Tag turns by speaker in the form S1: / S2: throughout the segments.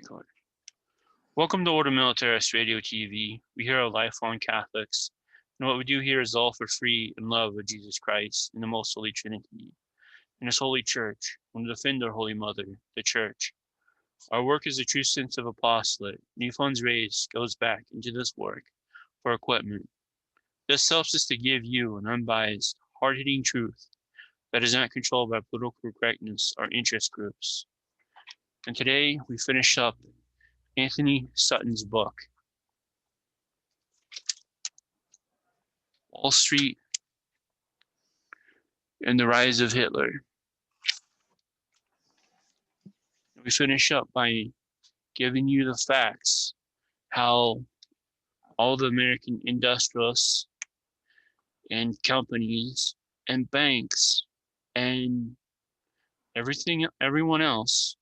S1: Record. Welcome to Order Militaris Radio TV. We here are lifelong Catholics, and what we do here is all for free in love of Jesus Christ and the Most Holy Trinity. In His Holy Church, we defend our Holy Mother, the Church. Our work is a true sense of apostolate. New funds raised goes back into this work for equipment. This helps us to give you an unbiased, hard-hitting truth that is not controlled by political correctness or interest groups. And today we finish up Anthony Sutton's book, Wall Street and the Rise of Hitler. We finish up by giving you the facts, how all the American industrialists and companies and banks and everyone else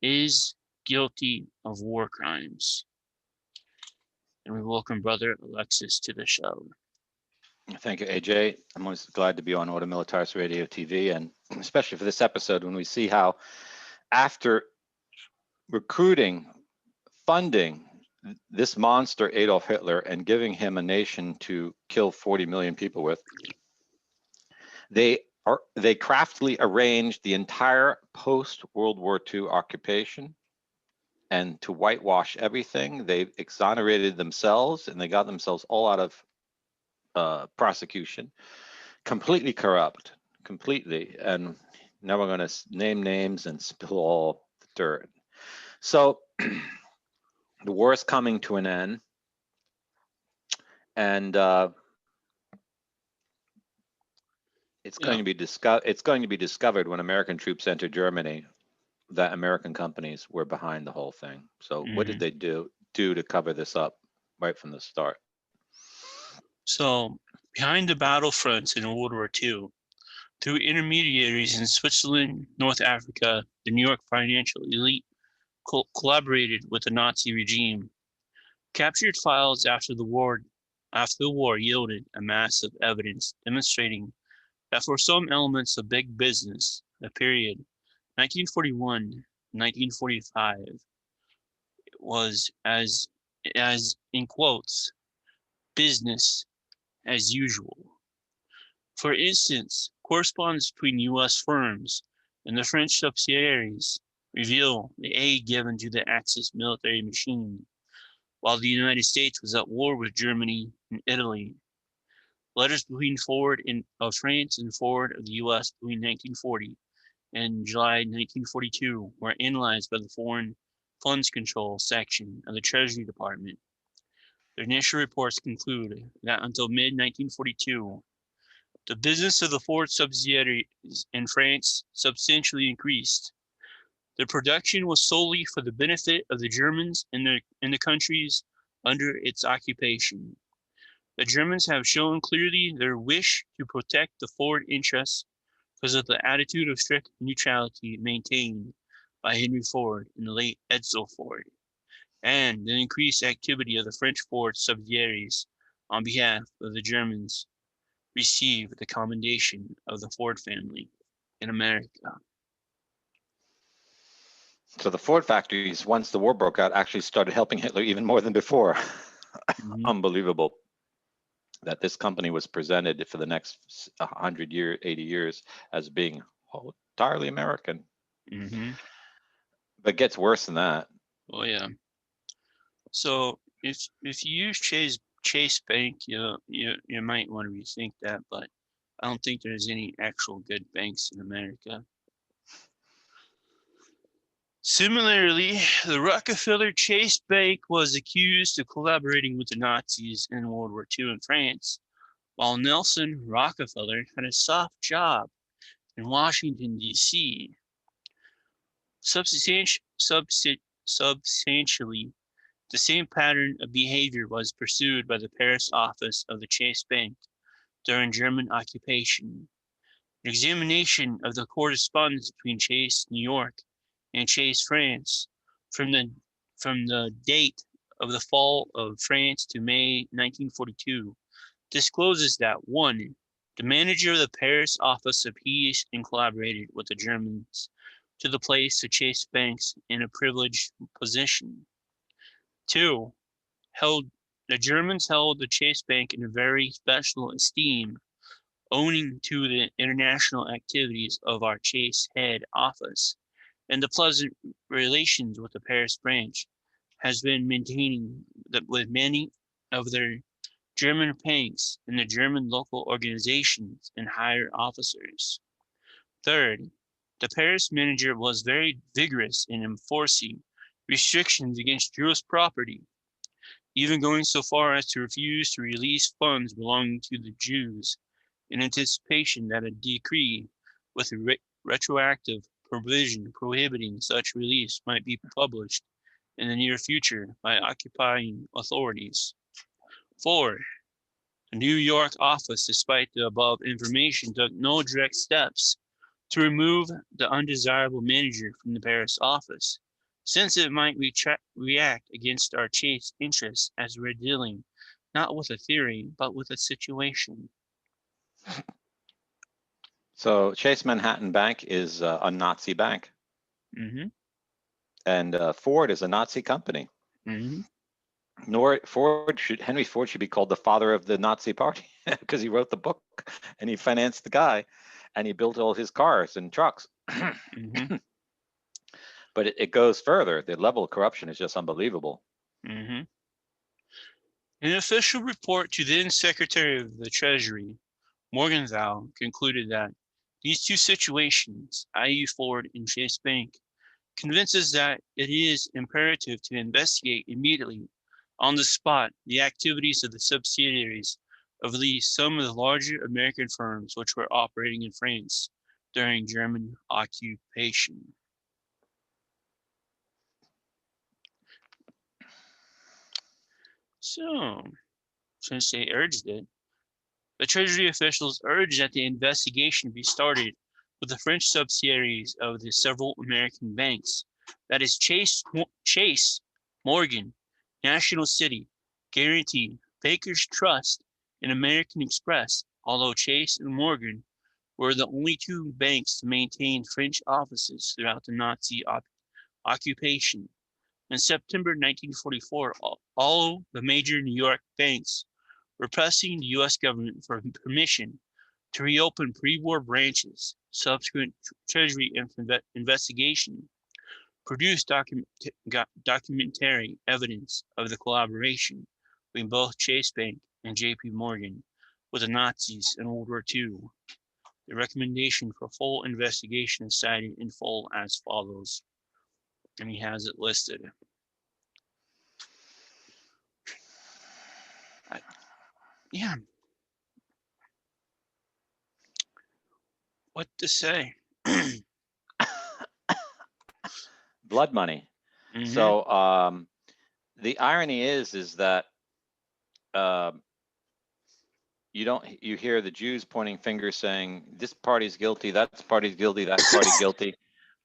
S1: is guilty of war crimes. And we welcome Brother Alexis to the show.
S2: Thank you, AJ. I'm always glad to be on Order Militaris Radio TV, and especially for this episode when we see how after recruiting, funding this monster Adolf Hitler and giving him a nation to kill 40 million people with, they craftily arranged the entire post-World War II occupation, and to whitewash everything, they exonerated themselves and they got themselves all out of prosecution, completely corrupt, completely. And now we're going to name names and spill all the dirt. So the war is coming to an end, and it's going to be discovered when American troops enter Germany that American companies were behind the whole thing. So what did they do to cover this up right from the start?
S1: So behind the battlefronts in World War II, through intermediaries in Switzerland, North Africa, the New York financial elite collaborated with the Nazi regime. Captured files after the war yielded a mass of evidence demonstrating that for some elements of big business, the period 1941-1945 was as in quotes, business as usual. For instance, correspondence between U.S. firms and the French subsidiaries reveal the aid given to the Axis military machine, while the United States was at war with Germany and Italy. Letters between Ford of France and Ford of the U.S. between 1940 and July 1942 were analyzed by the Foreign Funds Control section of the Treasury Department. The initial reports conclude that until mid-1942, the business of the Ford subsidiaries in France substantially increased. The production was solely for the benefit of the Germans in the countries under its occupation. The Germans have shown clearly their wish to protect the Ford interests because of the attitude of strict neutrality maintained by Henry Ford and the late Edsel Ford, and the increased activity of the French Ford subsidiaries on behalf of the Germans received the commendation of the Ford family in America.
S2: So the Ford factories, once the war broke out, actually started helping Hitler even more than before. Unbelievable that this company was presented for the next 100 years, 80 years as being entirely American. But it gets worse than that.
S1: Oh yeah. So if you use Chase Bank, you might want to rethink that, but I don't think there's any actual good banks in America. Similarly, the Rockefeller Chase Bank was accused of collaborating with the Nazis in World War II in France, while Nelson Rockefeller had a soft job in Washington, D.C. Substantially, the same pattern of behavior was pursued by the Paris office of the Chase Bank during German occupation. An examination of the correspondence between Chase, New York, and Chase, France, from the date of the fall of France to May 1942, discloses that 1. The manager of the Paris office appeased and collaborated with the Germans to the place to Chase banks in a privileged position. 2. The Germans held the Chase Bank in a very special esteem, owing to the international activities of our Chase head office and the pleasant relations with the Paris branch has been maintaining with many of their German banks and the German local organizations and higher officers. Third, the Paris manager was very vigorous in enforcing restrictions against Jewish property, even going so far as to refuse to release funds belonging to the Jews in anticipation that a decree with a retroactive provision prohibiting such release might be published in the near future by occupying authorities. 4. The New York office, despite the above information, took no direct steps to remove the undesirable manager from the Paris office, since it might react against our Chase interests as we're dealing not with a theory, but with a situation.
S2: So Chase Manhattan Bank is a Nazi bank,
S1: Mm-hmm.
S2: and Ford is a Nazi company.
S1: Mm-hmm.
S2: Henry Ford should be called the father of the Nazi party because he wrote the book and he financed the guy and he built all his cars and trucks.
S1: Mm-hmm.
S2: But it goes further. The level of corruption is just unbelievable.
S1: Mm-hmm. An official report to then Secretary of the Treasury, Morgenthau, concluded that these two situations, i.e. Ford and Chase Bank, convinces that it is imperative to investigate immediately on the spot the activities of the subsidiaries of at least some of the larger American firms which were operating in France during German occupation. So, since they urged it, the Treasury officials urged that the investigation be started with the French subsidiaries of the several American banks, that is Chase, Morgan, National City, Guaranty, Baker's Trust, and American Express, although Chase and Morgan were the only two banks to maintain French offices throughout the Nazi occupation. In September 1944, all the major New York banks were pressing the U.S. government for permission to reopen pre-war branches. Subsequent Treasury investigation produced documentary evidence of the collaboration between both Chase Bank and J.P. Morgan with the Nazis in World War II. The recommendation for full investigation is cited in full as follows, and he has it listed. Yeah, what to say?
S2: Blood money.
S1: Mm-hmm.
S2: So the irony is that you hear the Jews pointing fingers saying this party's guilty, that party's guilty, that party guilty.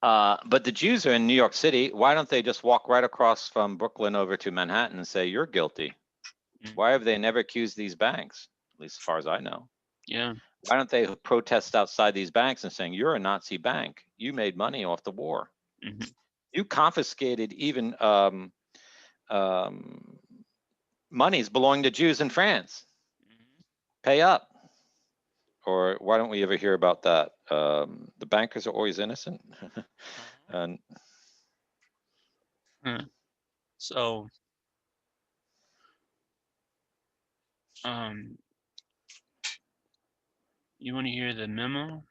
S2: But the Jews are in New York City. Why don't they just walk right across from Brooklyn over to Manhattan and say you're guilty? Why have they never accused these banks? At least as far as I know.
S1: Yeah.
S2: Why don't they protest outside these banks and saying you're a Nazi bank? You made money off the war.
S1: Mm-hmm.
S2: You confiscated even monies belonging to Jews in France. Pay up. Or why don't we ever hear about that? The bankers are always innocent. And
S1: So, you want to hear the memo?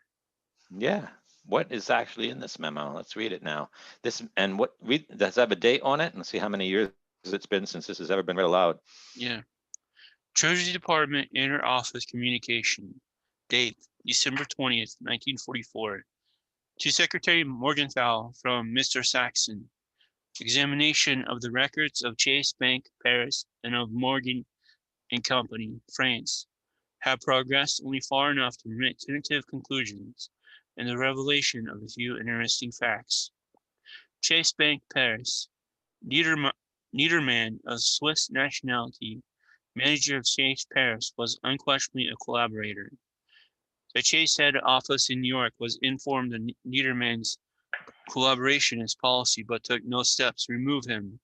S2: yeah, what is actually in this memo? Let's read it now. Does it have a date on it? Let's see how many years it's been since this has ever been read aloud.
S1: Yeah. Treasury Department Inter Office Communication. Date, December 20th, 1944. To Secretary Morgenthau from Mr. Saxon. Examination of the records of Chase Bank, Paris, and of Morgan and Company, France, have progressed only far enough to permit tentative conclusions and the revelation of a few interesting facts. Chase Bank, Paris. Niederman, of Swiss nationality, manager of Chase Paris, was unquestionably a collaborator. The Chase head office in New York was informed of Niederman's collaborationist policy, but took no steps to remove him.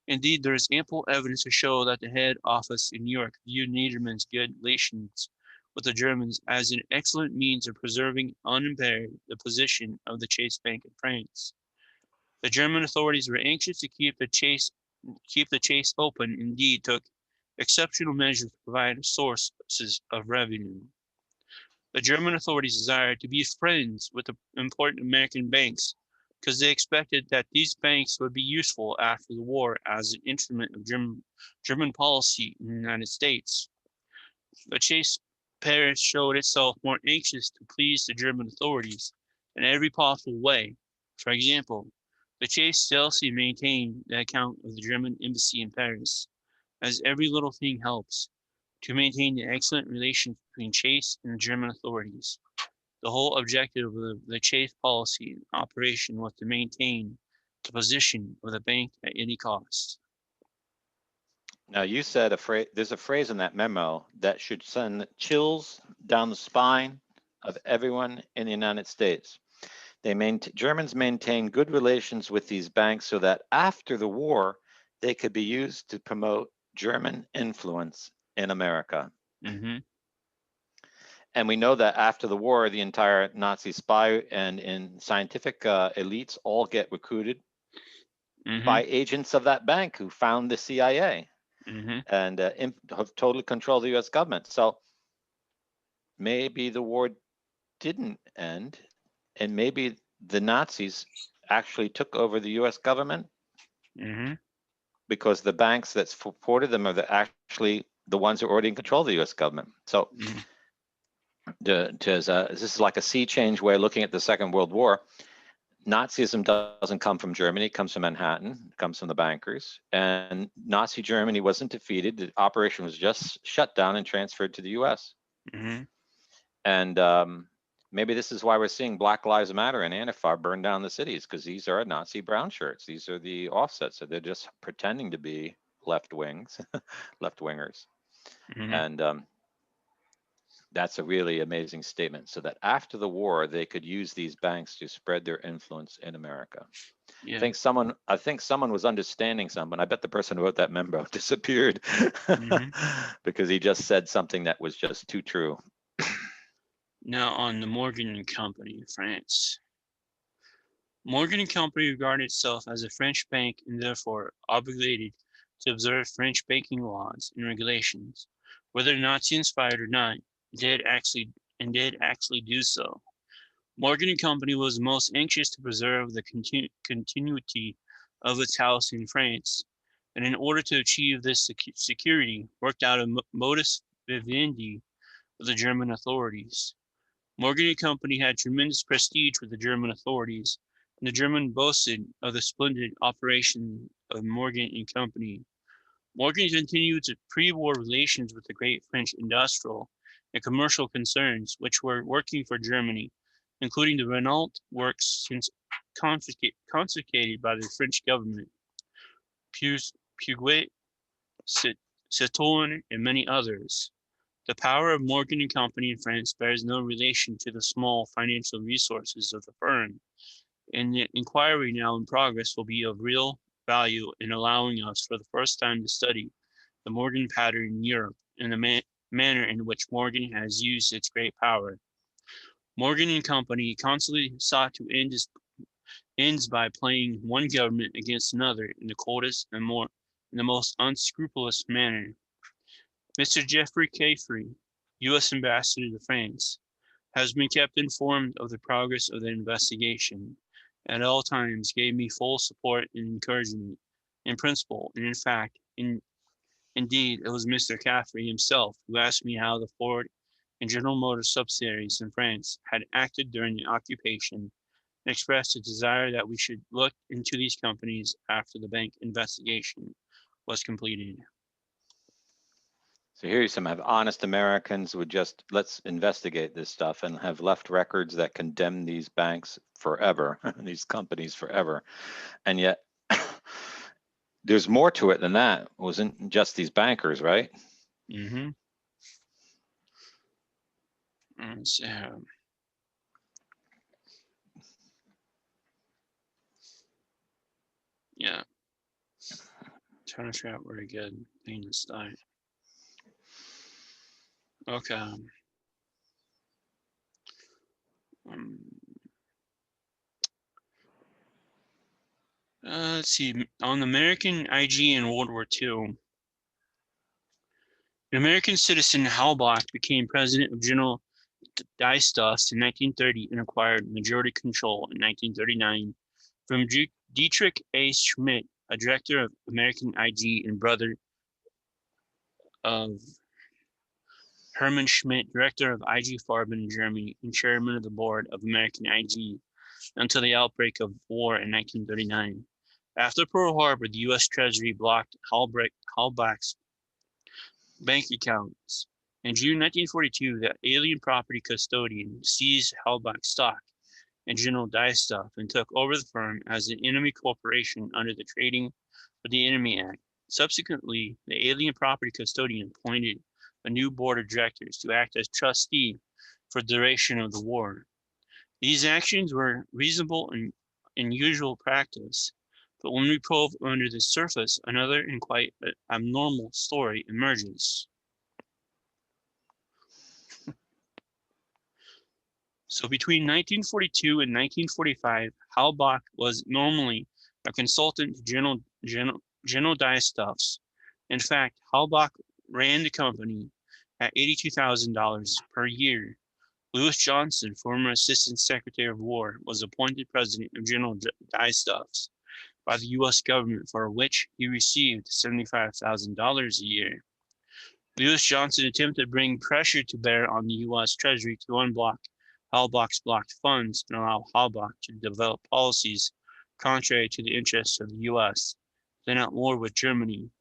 S1: Indeed, there is ample evidence to show that the head office in New York viewed Niederman's good relations with the Germans as an excellent means of preserving unimpaired the position of the Chase Bank in France. The German authorities were anxious to keep the chase open, indeed took exceptional measures to provide sources of revenue. The German authorities desired to be friends with the important American banks because they expected that these banks would be useful after the war as an instrument of German policy in the United States. The Chase parish showed itself more anxious to please the German authorities in every possible way. For example, the Chase jealously maintained the account of the German embassy in Paris, as every little thing helps to maintain the excellent relations between Chase and the German authorities. The whole objective of the Chase policy in operation was to maintain the position of the bank at any cost.
S2: Now, you said there's a phrase in that memo that should send chills down the spine of everyone in the United States. Germans maintained good relations with these banks so that after the war, they could be used to promote German influence in America.
S1: Mm-hmm.
S2: And we know that after the war, the entire Nazi spy and scientific elites all get recruited
S1: Mm-hmm.
S2: by agents of that bank who found the CIA
S1: Mm-hmm.
S2: and have totally controlled the US government. So maybe the war didn't end, and maybe the Nazis actually took over the US government
S1: Mm-hmm.
S2: because the banks that supported them are actually the ones who are already in control of the US government. So
S1: Mm-hmm.
S2: this is like a sea change way of looking at the Second World War. Nazism doesn't come from Germany, it comes from Manhattan, it comes from the bankers. And Nazi Germany wasn't defeated. The operation was just shut down and transferred to the US.
S1: Mm-hmm.
S2: And maybe this is why we're seeing Black Lives Matter and Antifa burn down the cities, because these are Nazi brown shirts. These are the offsets. So they're just pretending to be left wingers.
S1: Mm-hmm.
S2: And that's a really amazing statement. So that after the war, they could use these banks to spread their influence in America.
S1: Yeah.
S2: I think someone was understanding someone. I bet the person who wrote that memo disappeared
S1: Mm-hmm.
S2: because he just said something that was just too true.
S1: Now on the Morgan and Company in France. Morgan and Company regarded itself as a French bank and therefore obligated to observe French banking laws and regulations, whether Nazi inspired or not. Did actually do so. Morgan and Company was most anxious to preserve the continuity of its house in France, and in order to achieve this security, worked out a modus vivendi with the German authorities. Morgan and Company had tremendous prestige with the German authorities, and the German boasted of the splendid operation of Morgan and Company. Morgan continued its pre-war relations with the great French industrial and commercial concerns which were working for Germany, including the Renault works since confiscated by the French government, Puget, Saturn, and many others. The power of Morgan and Company in France bears no relation to the small financial resources of the firm, and the inquiry now in progress will be of real value in allowing us for the first time to study the Morgan pattern in Europe and the manner in which Morgan has used its great power. Morgan and Company constantly sought to ends by playing one government against another in the coldest and in the most unscrupulous manner. Mr. Jeffrey Caffrey, U.S. Ambassador to France, has been kept informed of the progress of the investigation. At all times gave me full support and encouragement in principle, and in fact, indeed, it was Mr. Caffrey himself who asked me how the Ford and General Motors subsidiaries in France had acted during the occupation and expressed a desire that we should look into these companies after the bank investigation was completed.
S2: So here you some have honest Americans would just let's investigate this stuff and have left records that condemn these banks forever, these companies forever. And yet there's more to it than that. It wasn't just these bankers, right?
S1: Mm-hmm. And so, Yeah. Trying to figure out where to get thing to start. Okay. Um, let's see. On American IG in World War II, an American citizen Halbach became president of General Diestuffs in 1930 and acquired majority control in 1939 from Dietrich A. Schmidt, a director of American IG and brother of Hermann Schmidt, director of IG Farben in Germany and chairman of the board of American IG until the outbreak of war in 1939. After Pearl Harbor, the U.S. Treasury blocked Halbach's bank accounts. In June 1942, the alien property custodian seized Halbach's stock and General Diestuff and took over the firm as an enemy corporation under the Trading for the Enemy Act. Subsequently, the alien property custodian appointed a new board of directors to act as trustee for the duration of the war. These actions were reasonable and usual practice, but when we probe under the surface, another and quite abnormal story emerges. So between 1942 and 1945, Halbach was normally a consultant to General Diestuffs. In fact, Halbach ran the company at $82,000 per year. Louis Johnson, former Assistant Secretary of War, was appointed president of General Diestuffs by the U.S. government, for which he received $75,000 a year. Louis Johnson attempted to bring pressure to bear on the U.S. Treasury to unblock Halbach's blocked funds and allow Halbach to develop policies contrary to the interests of the U.S., then at war with Germany.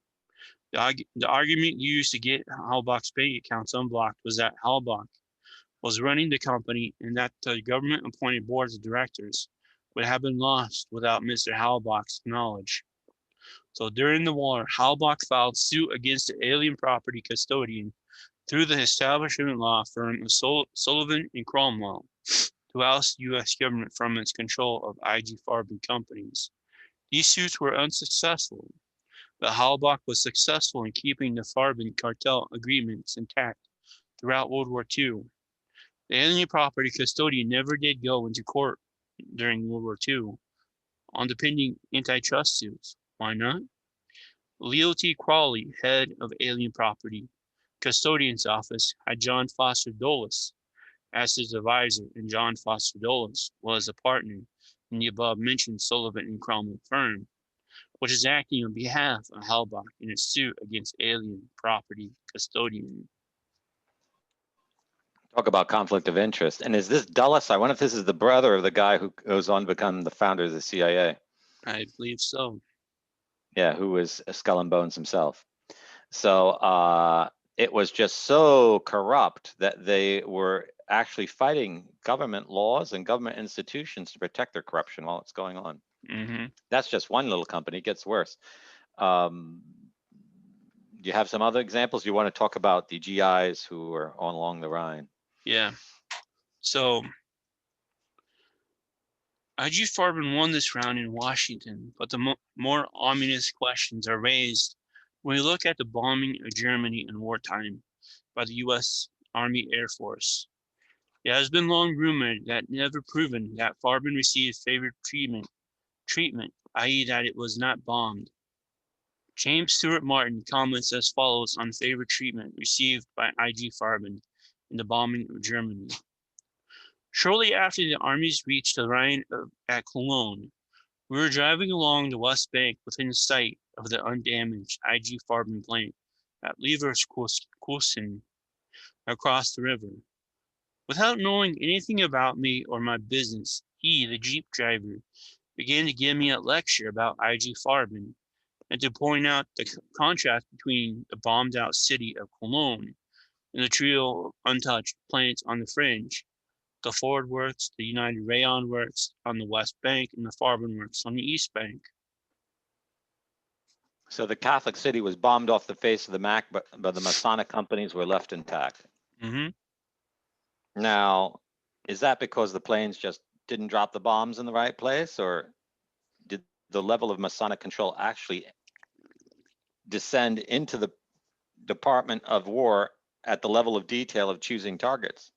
S1: The argument used to get Halbach's bank accounts unblocked was that Halbach was running the company and that the government-appointed boards of directors would have been lost without Mr. Halbach's knowledge. So during the war, Halbach filed suit against the alien property custodian through the establishment law firm of Sullivan and Cromwell to oust the U.S. government from its control of IG Farben companies. These suits were unsuccessful, but Halbach was successful in keeping the Farben cartel agreements intact throughout World War II. The alien property custodian never did go into court during World War II on the pending antitrust suits. Why not? Leo T. Crawley, head of alien property custodian's office, had John Foster Dulles as his advisor, and John Foster Dulles was a partner in the above-mentioned Sullivan and Cromwell firm, which is acting on behalf of Halbach in a suit against alien property custodian.
S2: Talk about conflict of interest. And is this Dulles? I wonder if this is the brother of the guy who goes on to become the founder of the CIA.
S1: I believe so.
S2: Yeah, who was Skull and Bones himself. So it was just so corrupt that they were actually fighting government laws and government institutions to protect their corruption while it's going on.
S1: Mm-hmm.
S2: That's just one little company. It gets worse. Do you have some other examples? You want to talk about the GIs who are along the Rhine?
S1: Yeah. So IG Farben won this round in Washington, but the more ominous questions are raised when we look at the bombing of Germany in wartime by the U.S. Army Air Force. It has been long rumored that never proven that Farben received favored treatment, i.e. that it was not bombed. James Stewart Martin comments as follows on favored treatment received by IG Farben in the bombing of Germany. Shortly after the armies reached the Rhine at Cologne, we were driving along the west bank within sight of the undamaged IG Farben plant at Leverkusen across the river. Without knowing anything about me or my business, he, the Jeep driver, began to give me a lecture about IG Farben and to point out the contrast between the bombed-out city of Cologne and the trio of untouched plants on the fringe, the Ford Works, the United Rayon Works on the west bank, and the Farben Works on the east bank.
S2: So the Catholic city was bombed off the face of the map, but the Masonic companies were left intact.
S1: Mm-hmm.
S2: Now, is that because the planes just didn't drop the bombs in the right place, or did the level of Masonic control actually descend into the Department of War at the level of detail of choosing targets?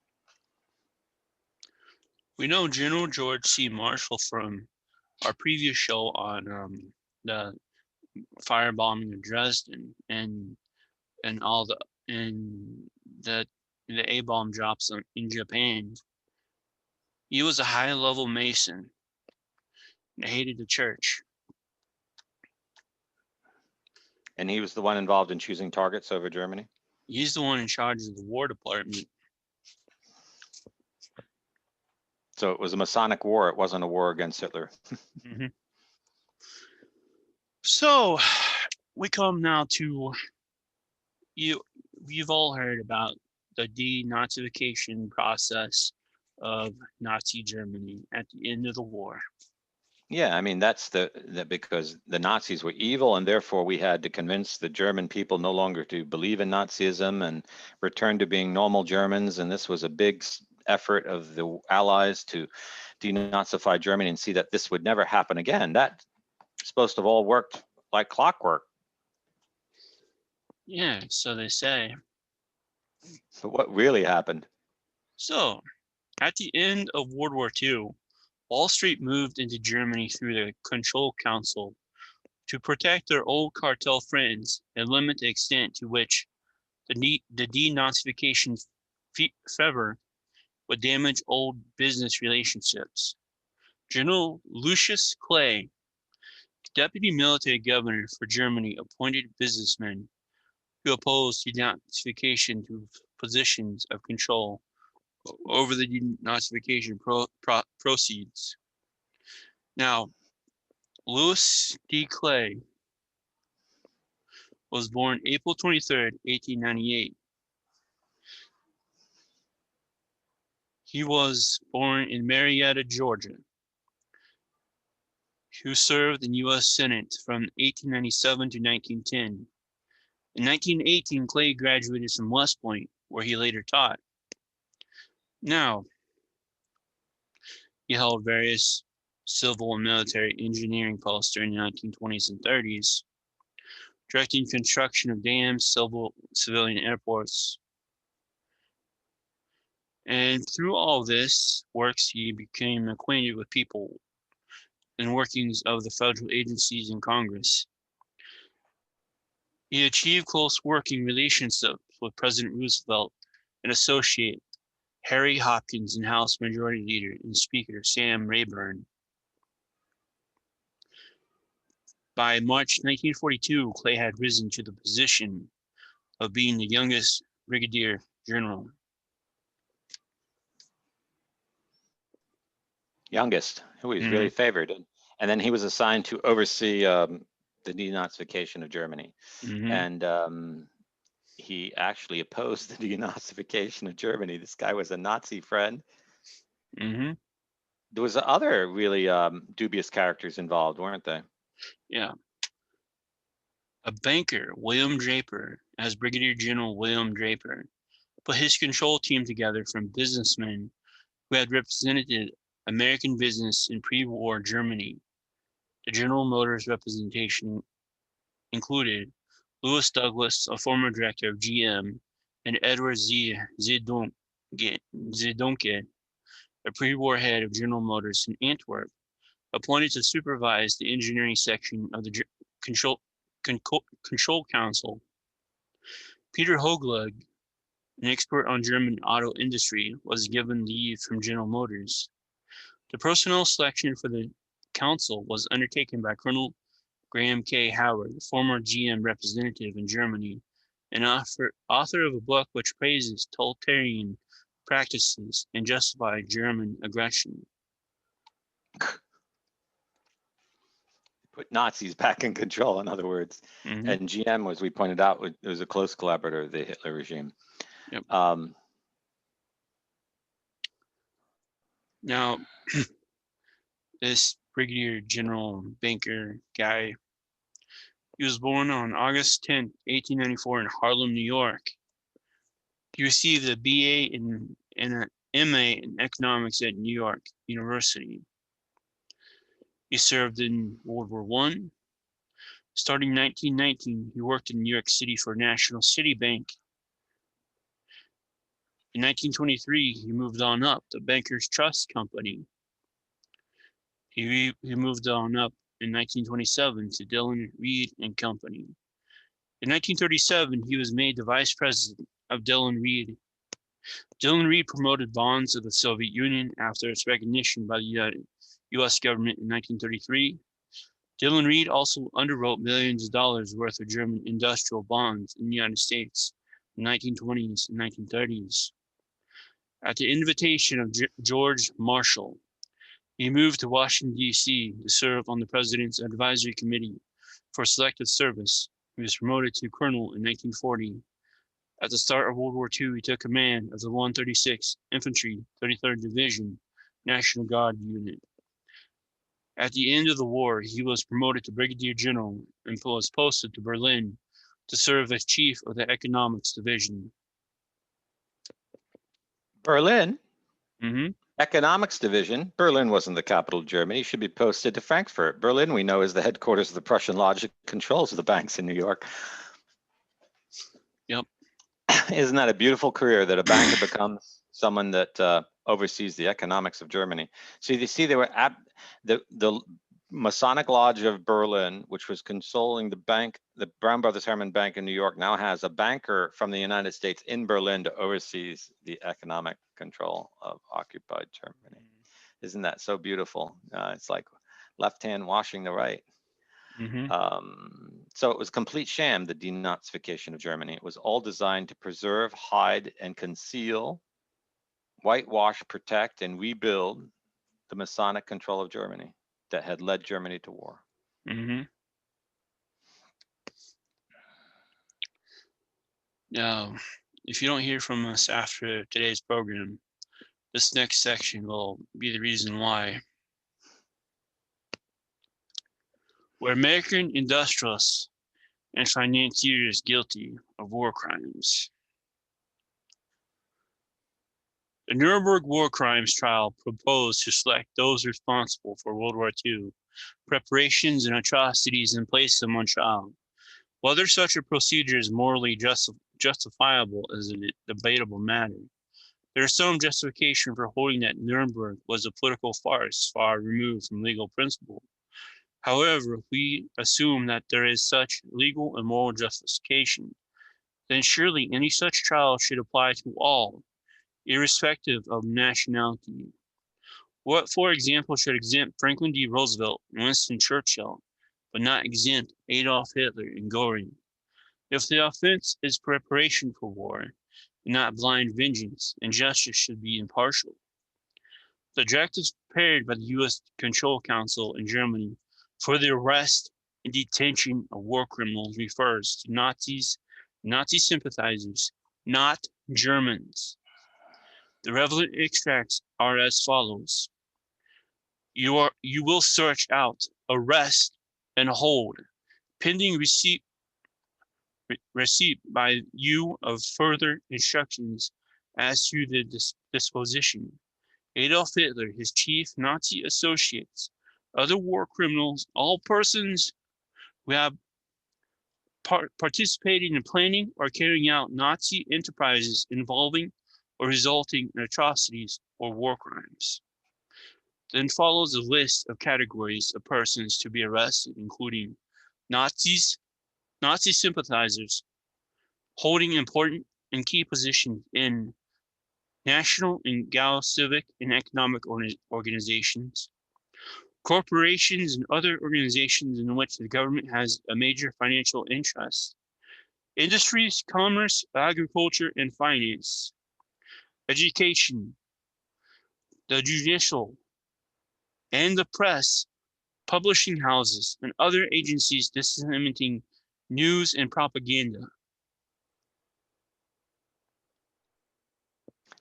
S1: We know General George C. Marshall from our previous show on the firebombing of Dresden and all the and the A-bomb drops in Japan. He was a high-level Mason and hated the church.
S2: And he was the one involved in choosing targets over Germany?
S1: He's the one in charge of the War Department.
S2: So it was a Masonic war. It wasn't a war against Hitler.
S1: Mm-hmm. So we come now to you've all heard about the denazification process of Nazi Germany at the end of the war.
S2: Yeah, I mean, that's because the Nazis were evil, and therefore we had to convince the German people no longer to believe in Nazism and return to being normal Germans. And this was a big effort of the Allies to denazify Germany and see that this would never happen again. That supposed to have all worked like clockwork.
S1: Yeah, so they say.
S2: But what really happened?
S1: So, at the end of World War II, Wall Street moved into Germany through the Control Council to protect their old cartel friends and limit the extent to which the denazification fever would damage old business relationships. General Lucius Clay, deputy military governor for Germany, appointed businessmen who opposed denazification to positions of control over the denazification proceeds. Now, Louis D. Clay was born April 23rd, 1898. He was born in Marietta, Georgia, who served in U.S. Senate from 1897 to 1910. In 1918, Clay graduated from West Point, where he later taught. Now, he held various civil and military engineering posts during the 1920s and 30s, directing construction of dams, civilian airports. And through all this works, he became acquainted with people and workings of the federal agencies and Congress. He achieved close working relationships with President Roosevelt and associate Harry Hopkins and House Majority Leader and Speaker Sam Rayburn. By March 1942, Clay had risen to the position of being the youngest brigadier general.
S2: Youngest, who was really favored. And then he was assigned to oversee the denazification of Germany. And he actually opposed the denazification of Germany. This guy was a Nazi friend. There was other really dubious characters involved, weren't they?
S1: Yeah. A banker, William Draper, as Brigadier General William Draper, put his control team together from businessmen who had represented American business in pre-war Germany. The General Motors representation included Louis Douglas, a former director of GM, and Edward Zedonke, a pre-war head of General Motors in Antwerp, appointed to supervise the engineering section of the Control Council. Peter Hoagland, an expert on German auto industry, was given leave from General Motors. The personnel selection for the council was undertaken by Colonel Graham K. Howard, the former GM representative in Germany, and author of a book which praises totalitarian practices and justified German aggression.
S2: Put Nazis back in control, in other words. And GM, as we pointed out, was a close collaborator of the Hitler regime.
S1: Yep. Now, this Brigadier General banker guy, he was born on August 10th, 1894 in Harlem, New York. He received a BA and an MA in economics at New York University. He served in World War I. Starting in 1919, he worked in New York City for National City Bank. In 1923, he moved on up to Bankers Trust Company. He moved on up in 1927 to Dillon, Read and Company. In 1937, he was made the vice president of Dillon Read. Dillon Read promoted bonds of the Soviet Union after its recognition by the U.S. government in 1933. Dillon Read also underwrote millions of dollars worth of German industrial bonds in the United States in the 1920s and 1930s. At the invitation of George Marshall, he moved to Washington, D.C. to serve on the President's Advisory Committee for Selective Service. He was promoted to colonel in 1940. At the start of World War II, he took command of the 136th Infantry 33rd Division National Guard unit. At the end of the war, he was promoted to brigadier general and was posted to Berlin to serve as chief of the Economics Division.
S2: Berlin?
S1: Mm-hmm.
S2: Economics Division. Berlin wasn't the capital of Germany. He should be posted to Frankfurt. Berlin, we know, is the headquarters of the Prussian logic controls of the banks in New York.
S1: Yep.
S2: Isn't that a beautiful career that a banker becomes someone that oversees the economics of Germany? So you see, they were at the Masonic Lodge of Berlin, which was controlling the bank, the Brown Brothers Harriman Bank in New York, now has a banker from the United States in Berlin to oversee the economic control of occupied Germany. Isn't that so beautiful? It's like left hand washing the right.
S1: Mm-hmm.
S2: So it was complete sham, the denazification of Germany. It was all designed to preserve, hide, and conceal, whitewash, protect, and rebuild the Masonic control of Germany that had led Germany to war.
S1: Mm-hmm. Now, if you don't hear from us after today's program, this next section will be the reason why. Were American industrialists and financiers guilty of war crimes? The Nuremberg war crimes trial proposed to select those responsible for World War II preparations and atrocities and place them on trial. Whether such a procedure is morally justifiable is a debatable matter. There is some justification for holding that Nuremberg was a political farce far removed from legal principle. However, if we assume that there is such legal and moral justification, then surely any such trial should apply to all, irrespective of nationality. What, for example, should exempt Franklin D. Roosevelt and Winston Churchill, but not exempt Adolf Hitler and Goring? If the offense is preparation for war, and not blind vengeance, then justice should be impartial. The directives prepared by the U.S. Control Council in Germany for the arrest and detention of war criminals refers to Nazis, Nazi sympathizers, not Germans. The relevant extracts are as follows. You will search out, arrest, and hold, pending receipt by you of further instructions as to the disposition. Adolf Hitler, his chief Nazi associates, other war criminals, all persons who have participated in planning or carrying out Nazi enterprises involving or resulting in atrocities or war crimes. Then follows a list of categories of persons to be arrested, including Nazis, Nazi sympathizers, holding important and key positions in national and Gauss civic and economic organizations, corporations and other organizations in which the government has a major financial interest, industries, commerce, agriculture, and finance, education, the judicial, and the press, publishing houses, and other agencies disseminating news and propaganda.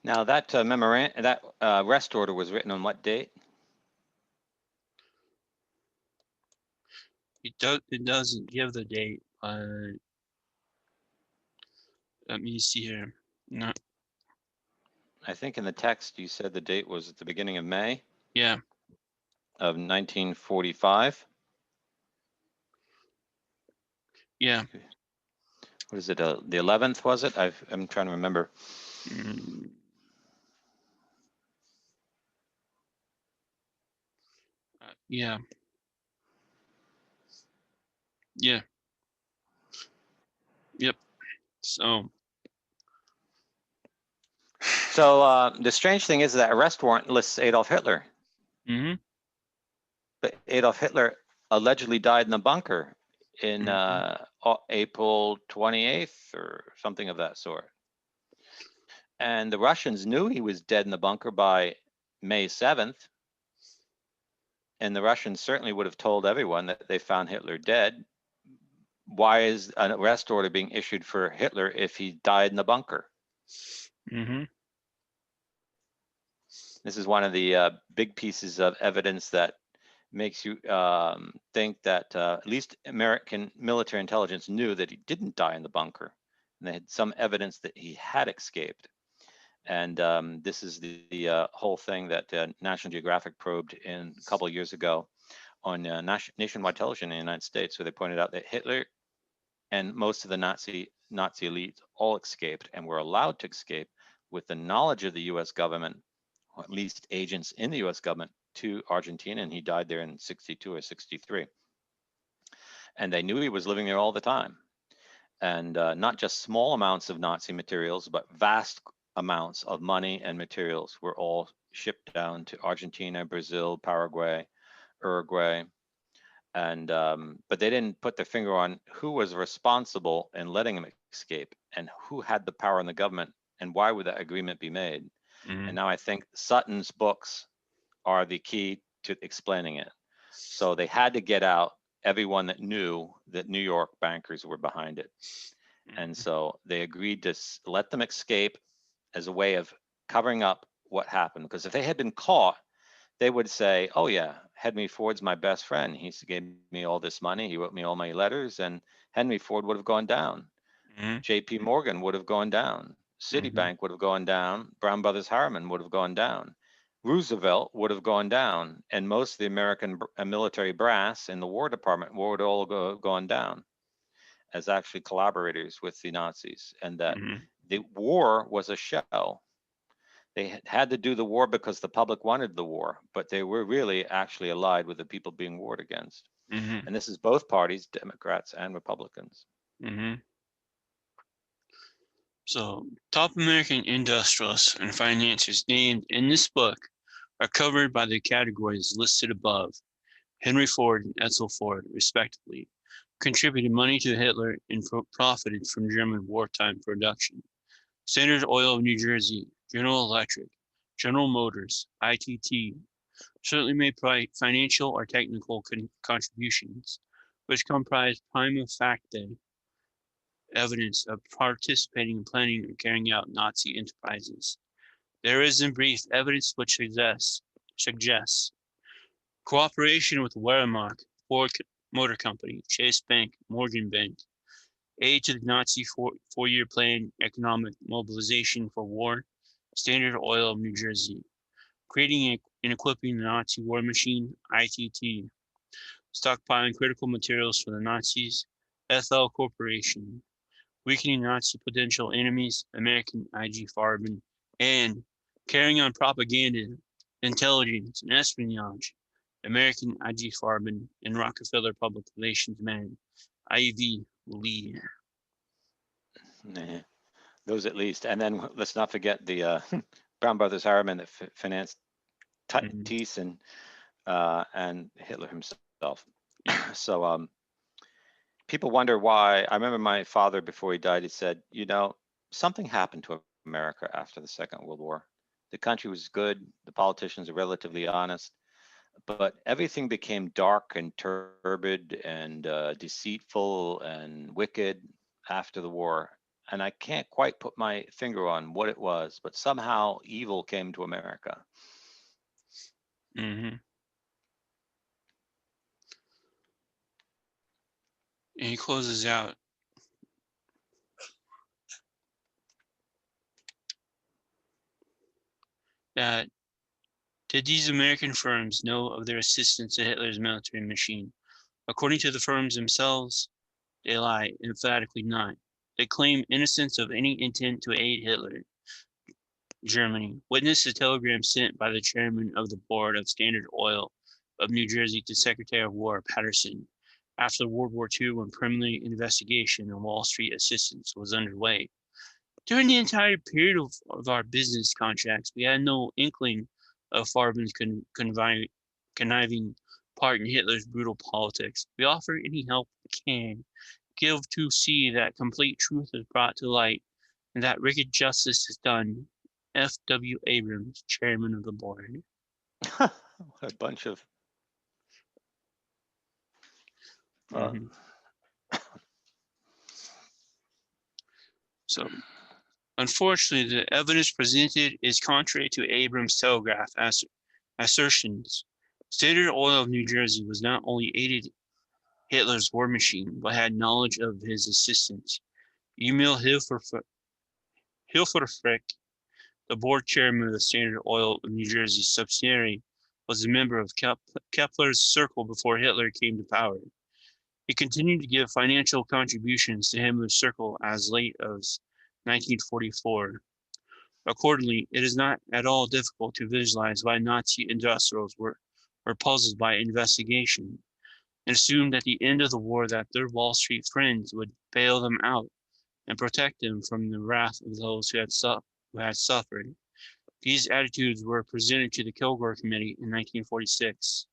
S2: Now that arrest order was written on what date?
S1: It doesn't give the date. Let me see here. No.
S2: I think in the text you said the date was at the beginning of May.
S1: Yeah.
S2: of 1945.
S1: Yeah.
S2: What is it? The 11th, was it? I'm trying to remember.
S1: Mm. Yeah. Yeah. Yep. So.
S2: So the strange thing is that arrest warrant lists Adolf Hitler,
S1: Mm-hmm.
S2: but Adolf Hitler allegedly died in the bunker in
S1: Mm-hmm.
S2: April 28th or something of that sort. And the Russians knew he was dead in the bunker by May 7th. And the Russians certainly would have told everyone that they found Hitler dead. Why is an arrest order being issued for Hitler if he died in the bunker?
S1: Mm-hmm.
S2: This is one of the big pieces of evidence that makes you think that at least American military intelligence knew that he didn't die in the bunker. And they had some evidence that he had escaped. And this is the whole thing that National Geographic probed in a couple of years ago on nationwide television in the United States, where they pointed out that Hitler and most of the Nazi elites all escaped and were allowed to escape with the knowledge of the U.S. government, or at least agents in the U.S. government, to Argentina, and he died there in 62 or 63. And they knew he was living there all the time. And not just small amounts of Nazi materials, but vast amounts of money and materials were all shipped down to Argentina, Brazil, Paraguay, Uruguay. And but they didn't put their finger on who was responsible in letting him escape and who had the power in the government and why would that agreement be made.
S1: Mm-hmm.
S2: And now I think Sutton's books are the key to explaining it. So they had to get out everyone that knew that New York bankers were behind it. And so they agreed to let them escape as a way of covering up what happened. Because if they had been caught, they would say, oh yeah, Henry Ford's my best friend. He gave me all this money. He wrote me all my letters, and Henry Ford would have gone down.
S1: Mm-hmm.
S2: J.P. Morgan would have gone down.
S1: Mm-hmm.
S2: Citibank would have gone down. Brown Brothers Harriman would have gone down. Roosevelt would have gone down, and most of the American military brass in the War Department would all gone down as actually collaborators with the Nazis, and that
S1: Mm-hmm.
S2: the war was a show. They had to do the war because the public wanted the war, but they were really actually allied with the people being warred against.
S1: Mm-hmm.
S2: And this is both parties, Democrats and Republicans.
S1: Mm-hmm. So, top American industrialists and financiers named in this book are covered by the categories listed above. Henry Ford and Edsel Ford, respectively, contributed money to Hitler and profited from German wartime production. Standard Oil of New Jersey, General Electric, General Motors, ITT certainly made financial or technical contributions, which comprise prima facie evidence of participating in planning or carrying out Nazi enterprises. There is, in brief, evidence which suggests cooperation with Wehrmacht, Ford Motor Company, Chase Bank, Morgan Bank, aid to the Nazi four-year plan, economic mobilization for war, Standard Oil of New Jersey, creating and equipping the Nazi war machine, ITT, stockpiling critical materials for the Nazis, FL Corporation, weakening Nazi potential enemies, American IG Farben, and carrying on propaganda, intelligence, and espionage, American IG Farben, and Rockefeller Public Relations Man, Ivy Lee.
S2: Those at least. And then let's not forget the Brown Brothers Harriman that financed
S1: Mm-hmm.
S2: Thyssen and Hitler himself.
S1: Yeah.
S2: So people wonder why. I remember my father, before he died, he said, you know, something happened to America after the Second World War. The country was good. The politicians are relatively honest, but everything became dark and turbid and deceitful and wicked after the war. And I can't quite put my finger on what it was, but somehow evil came to America.
S1: Mm-hmm. And he closes out that Did these American firms know of their assistance to Hitler's military machine? According to the firms themselves, they lie emphatically not. They claim innocence of any intent to aid Hitler. Germany. Witness the telegram sent by the chairman of the board of Standard Oil of New Jersey to Secretary of War Patterson after World War II, when preliminary investigation and Wall Street assistance was underway. During the entire period of our business contracts, we had no inkling of Farben's conniving part in Hitler's brutal politics. We offer any help we can give to see that complete truth is brought to light and that wicked justice is done. F. W. Abrams, chairman of the board.
S2: What a bunch of
S1: Mhm. So, unfortunately, the evidence presented is contrary to Abrams' telegraph assertions. Standard Oil of New Jersey was not only aided Hitler's war machine, but had knowledge of his assistance. Emil Hilferfrick, the board chairman of the Standard Oil of New Jersey subsidiary, was a member of Kepler's circle before Hitler came to power. He continued to give financial contributions to Himmler's circle as late as 1944. Accordingly, it is not at all difficult to visualize why Nazi industrials were puzzled by investigation and assumed at the end of the war that their Wall Street friends would bail them out and protect them from the wrath of those who had suffered. These attitudes were presented to the Kilgore Committee in 1946.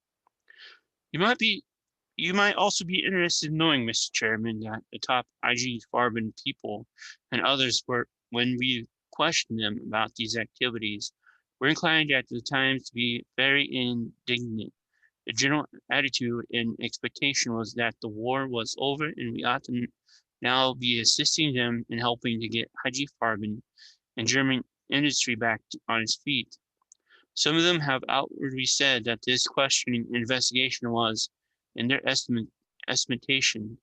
S1: You might also be interested in knowing, Mr. Chairman, that the top IG Farben people and others were, when we questioned them about these activities, were inclined at the time to be very indignant. The general attitude and expectation was that the war was over and we ought to now be assisting them in helping to get IG Farben and German industry back on its feet. Some of them have outwardly said that this questioning investigation was, in their estimation,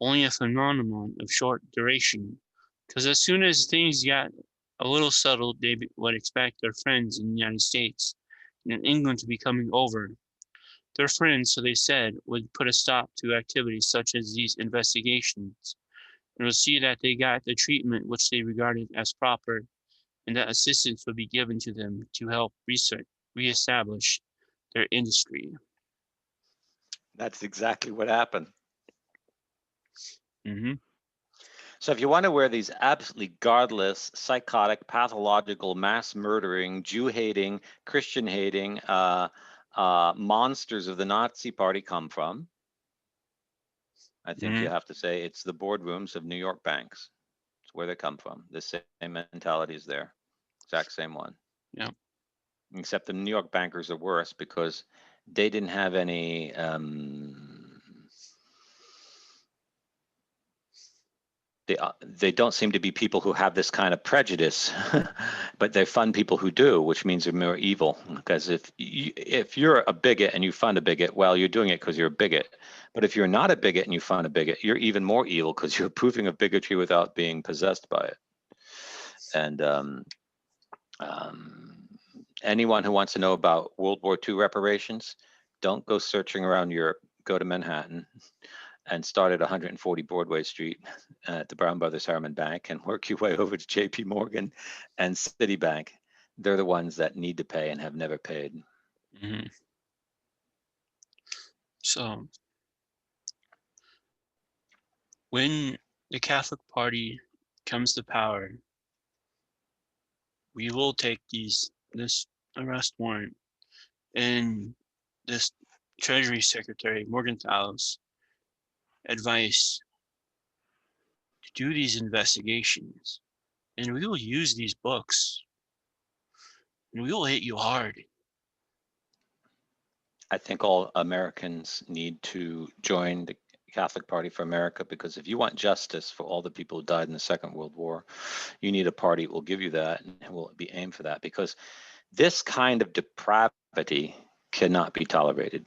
S1: only a phenomenon of short duration, because as soon as things got a little settled, they would expect their friends in the United States and in England to be coming over. Their friends, so they said, would put a stop to activities such as these investigations and would see that they got the treatment which they regarded as proper, and that assistance would be given to them to help reestablish their industry.
S2: That's exactly what happened.
S1: Mm-hmm.
S2: So if you wonder where these absolutely godless, psychotic, pathological, mass murdering, Jew hating, Christian hating monsters of the Nazi Party come from, I think you have to say it's the boardrooms of New York banks. It's where they come from. The same mentality is there. Exact same one.
S1: Yeah.
S2: Except the New York bankers are worse because they didn't have any they don't seem to be people who have this kind of prejudice, but they fund people who do, which means they're more evil. Because if you're a bigot and you fund a bigot, well, you're doing it because you're a bigot. But if you're not a bigot and you fund a bigot, you're even more evil because you're approving of bigotry without being possessed by it. And anyone who wants to know about World War II reparations, don't go searching around Europe. Go to Manhattan and start at 140 Broadway Street at the Brown Brothers Harriman Bank and work your way over to JP Morgan and Citibank. They're the ones that need to pay and have never paid.
S1: Mm-hmm. So, when the Catholic Party comes to power, we will take this arrest warrant and this Treasury Secretary Morgenthal's advice to do these investigations, and we will use these books, and we will hit you hard.
S2: I think all Americans need to join the Catholic Party for America, because if you want justice for all the people who died in the Second World War, you need a party that will give you that and will be aimed for that, because this kind of depravity cannot be tolerated.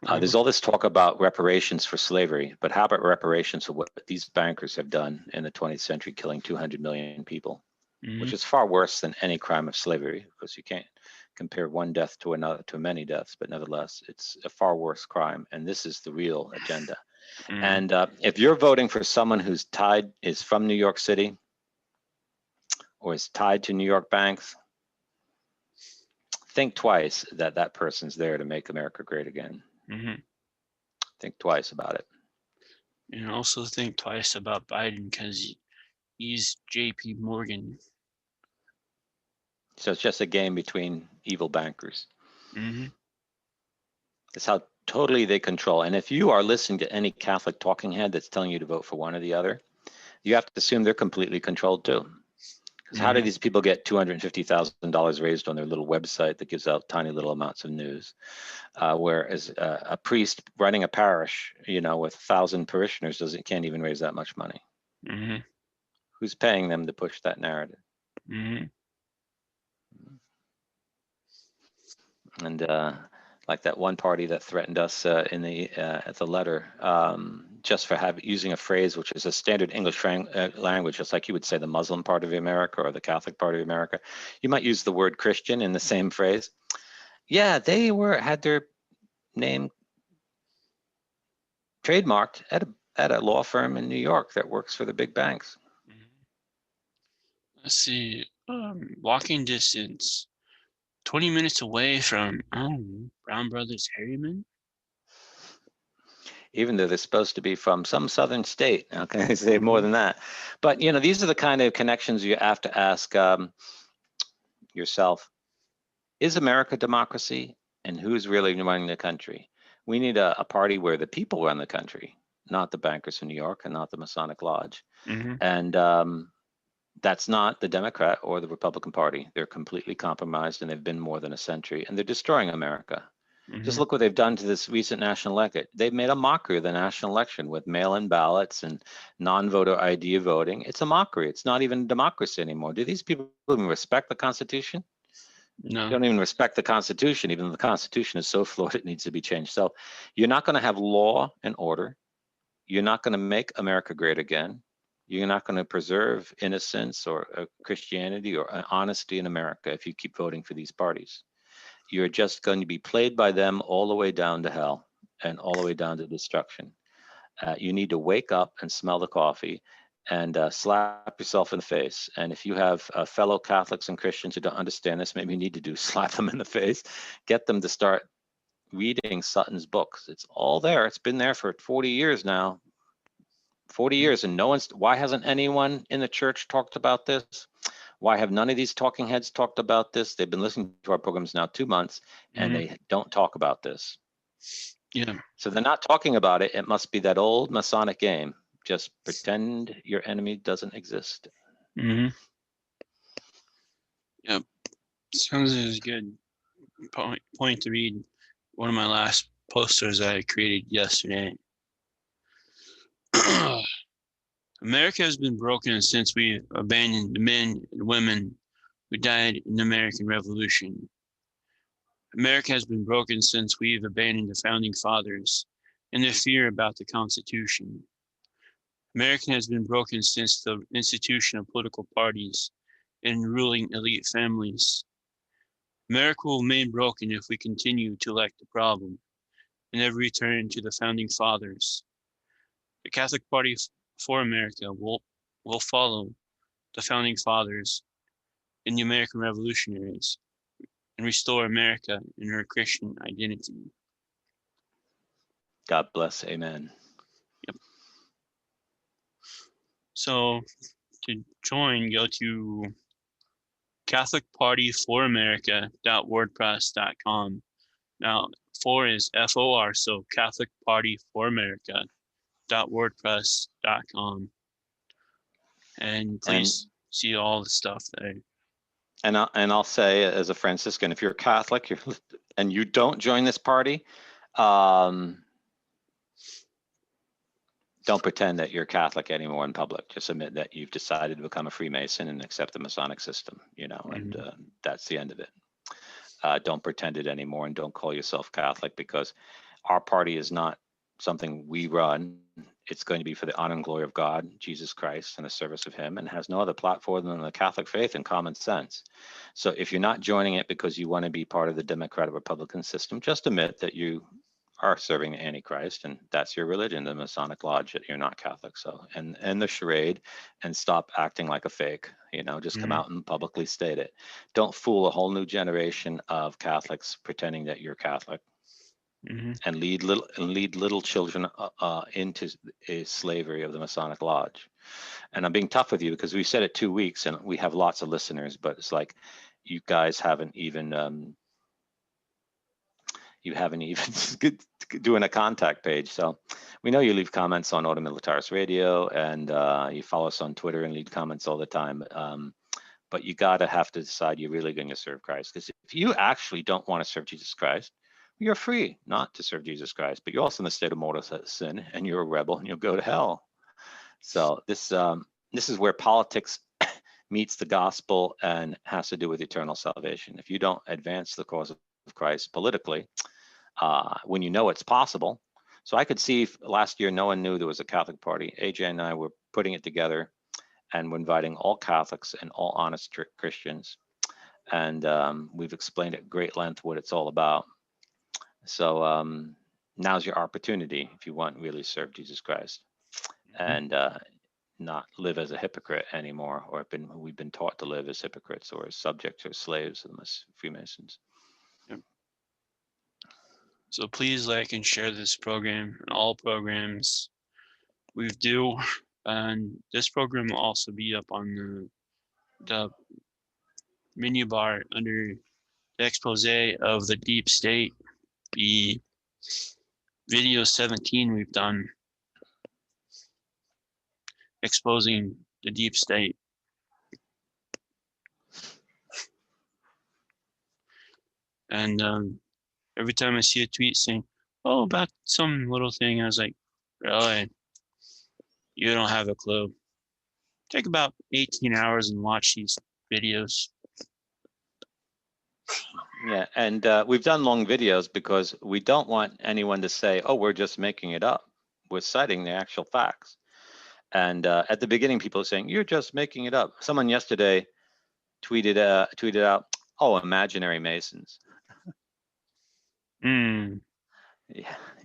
S2: There's all this talk about reparations for slavery, but how about reparations for what these bankers have done in the 20th century, killing 200 million people, which is far worse than any crime of slavery, because you can't compare one death to another, to many deaths, but nevertheless, it's a far worse crime. And this is the real agenda. And if you're voting for someone who's is from New York City or is tied to New York banks, think twice that that person's there to make America great again. Think twice about it.
S1: And also think twice about Biden because he's J.P. Morgan.
S2: So it's just a game between evil bankers. That's how totally they control. And if you are listening to any Catholic talking head that's telling you to vote for one or the other, you have to assume they're completely controlled too. Because how do these people get $250,000 raised on their little website that gives out tiny little amounts of news? Whereas a priest running a parish, with 1,000 parishioners can't even raise that much money. Who's paying them to push that narrative? And like that one party that threatened us at the letter, just for using a phrase which is a standard English language, just like you would say the Muslim part of America or the Catholic part of America. You might use the word Christian in the same phrase. Yeah, they had their name trademarked at a law firm in New York that works for the big banks.
S1: Let's see, walking distance, 20 minutes away from Brown Brothers Harriman.
S2: Even though they're supposed to be from some southern state. How can I say more than that? But these are the kind of connections you have to ask yourself. Is America democracy? And who's really running the country? We need a party where the people run the country, not the bankers in New York and not the Masonic Lodge. And that's not the Democrat or the Republican Party. They're completely compromised, and they've been more than a century, and they're destroying America. Just look what they've done to this recent national election. They've made a mockery of the national election with mail-in ballots and non-voter ID voting. It's a mockery. It's not even democracy anymore. Do these people even respect the Constitution?
S1: No.
S2: They don't even respect the Constitution, even though the Constitution is so flawed it needs to be changed. So you're not going to have law and order. You're not going to make America great again. You're not going to preserve innocence or Christianity or honesty in America if you keep voting for these parties. You're just going to be played by them all the way down to hell and all the way down to destruction. You need to wake up and smell the coffee and slap yourself in the face. And if you have fellow Catholics and Christians who don't understand this, maybe you need to slap them in the face, get them to start reading Sutton's books. It's all there. It's been there for 40 years now. 40 years, and why hasn't anyone in the church talked about this? Why have none of these talking heads talked about this? They've been listening to our programs now 2 months, and they don't talk about this.
S1: Yeah.
S2: So they're not talking about it. It must be that old Masonic game. Just pretend your enemy doesn't exist.
S1: Yep. Sounds as good point to read one of my last posters I created yesterday. America has been broken since we abandoned the men and women who died in the American Revolution. America has been broken since we've abandoned the founding fathers and their fear about the Constitution. America has been broken since the institution of political parties and ruling elite families. America will remain broken if we continue to elect the problem and never return to the founding fathers. The Catholic Party for America will follow the founding fathers and the American revolutionaries and restore America in her Christian identity.
S2: God bless. Amen.
S1: Yep. So to join, go to CatholicPartyForAmerica.wordpress.com. Now, for is FOR, so CatholicPartyForAmerica.wordpress.com. And please see all the stuff there.
S2: And I'll say, as a Franciscan, if you're Catholic and you don't join this party, don't pretend that you're Catholic anymore in public. Just admit that you've decided to become a Freemason and accept the Masonic system, and that's the end of it. Don't pretend it anymore, and don't call yourself Catholic, because our party is not something we run. it's going to be for the honor and glory of God, Jesus Christ, and the service of him, and has no other platform than the Catholic faith and common sense. So if you're not joining it because you want to be part of the Democratic Republican system, just admit that you are serving the Antichrist, and that's your religion, the Masonic Lodge, that you're not Catholic. So, and the charade, and stop acting like a fake, just come out and publicly state it. Don't fool a whole new generation of Catholics pretending that you're Catholic. And lead little children into a slavery of the Masonic Lodge. And I'm being tough with you because we said it 2 weeks and we have lots of listeners, but it's like you guys haven't even doing a contact page. So we know you leave comments on Ordo Militaris Radio, and you follow us on Twitter and leave comments all the time. But you have to decide you're really going to serve Christ. Because if you actually don't want to serve Jesus Christ, you're free not to serve Jesus Christ, but you're also in the state of mortal sin, and you're a rebel, and you'll go to hell. So this is where politics meets the gospel and has to do with eternal salvation. If you don't advance the cause of Christ politically, when you know it's possible. So I could see last year no one knew there was a Catholic Party. AJ and I were putting it together, and we're inviting all Catholics and all honest Christians. And we've explained at great length what it's all about. So now's your opportunity if you want to really serve Jesus Christ and not live as a hypocrite anymore, or we've been taught to live as hypocrites or as subjects or slaves of the Freemasons.
S1: Yep. So please like and share this program and all programs we do. And this program will also be up on the menu bar under the expose of the deep state, the video 17 we've done exposing the deep state. And every time I see a tweet saying, oh, about some little thing, I was like, really? You don't have a clue. Take about 18 hours and watch these videos.
S2: Yeah, and we've done long videos because we don't want anyone to say, oh, we're just making it up. We're citing the actual facts. And at the beginning, people are saying, you're just making it up. Someone yesterday tweeted out, oh, imaginary Masons.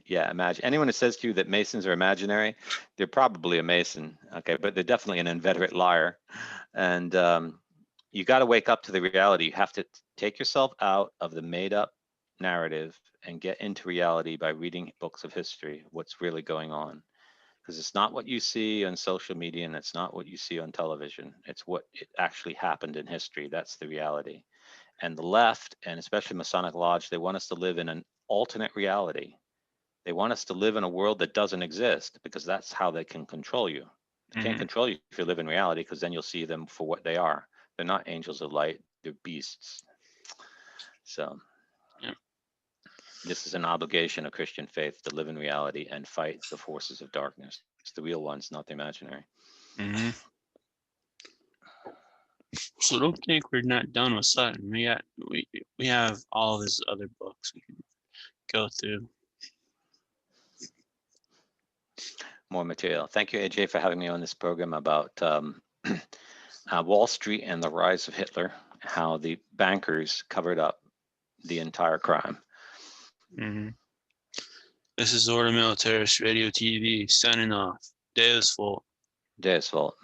S2: Yeah, imagine. Anyone who says to you that Masons are imaginary, they're probably a Mason, okay? But they're definitely an inveterate liar. And you got to wake up to the reality. You have to take yourself out of the made up narrative and get into reality by reading books of history, what's really going on. Because it's not what you see on social media, and it's not what you see on television. It's what it actually happened in history. That's the reality. And the left, and especially Masonic Lodge, they want us to live in an alternate reality. They want us to live in a world that doesn't exist, because that's how they can control you. They can't control you if you live in reality, because then you'll see them for what they are. They're not angels of light, they're beasts. So this is an obligation of Christian faith, to live in reality and fight the forces of darkness, the real ones, not the imaginary.
S1: So don't think we're not done with Sutton. We have all his other books we can go through.
S2: More material. Thank you, AJ, for having me on this program about Wall Street and the rise of Hitler, how the bankers covered up the entire crime.
S1: This is Ordo Militaris Radio TV signing off. Deus Volt.
S2: Deus Volt.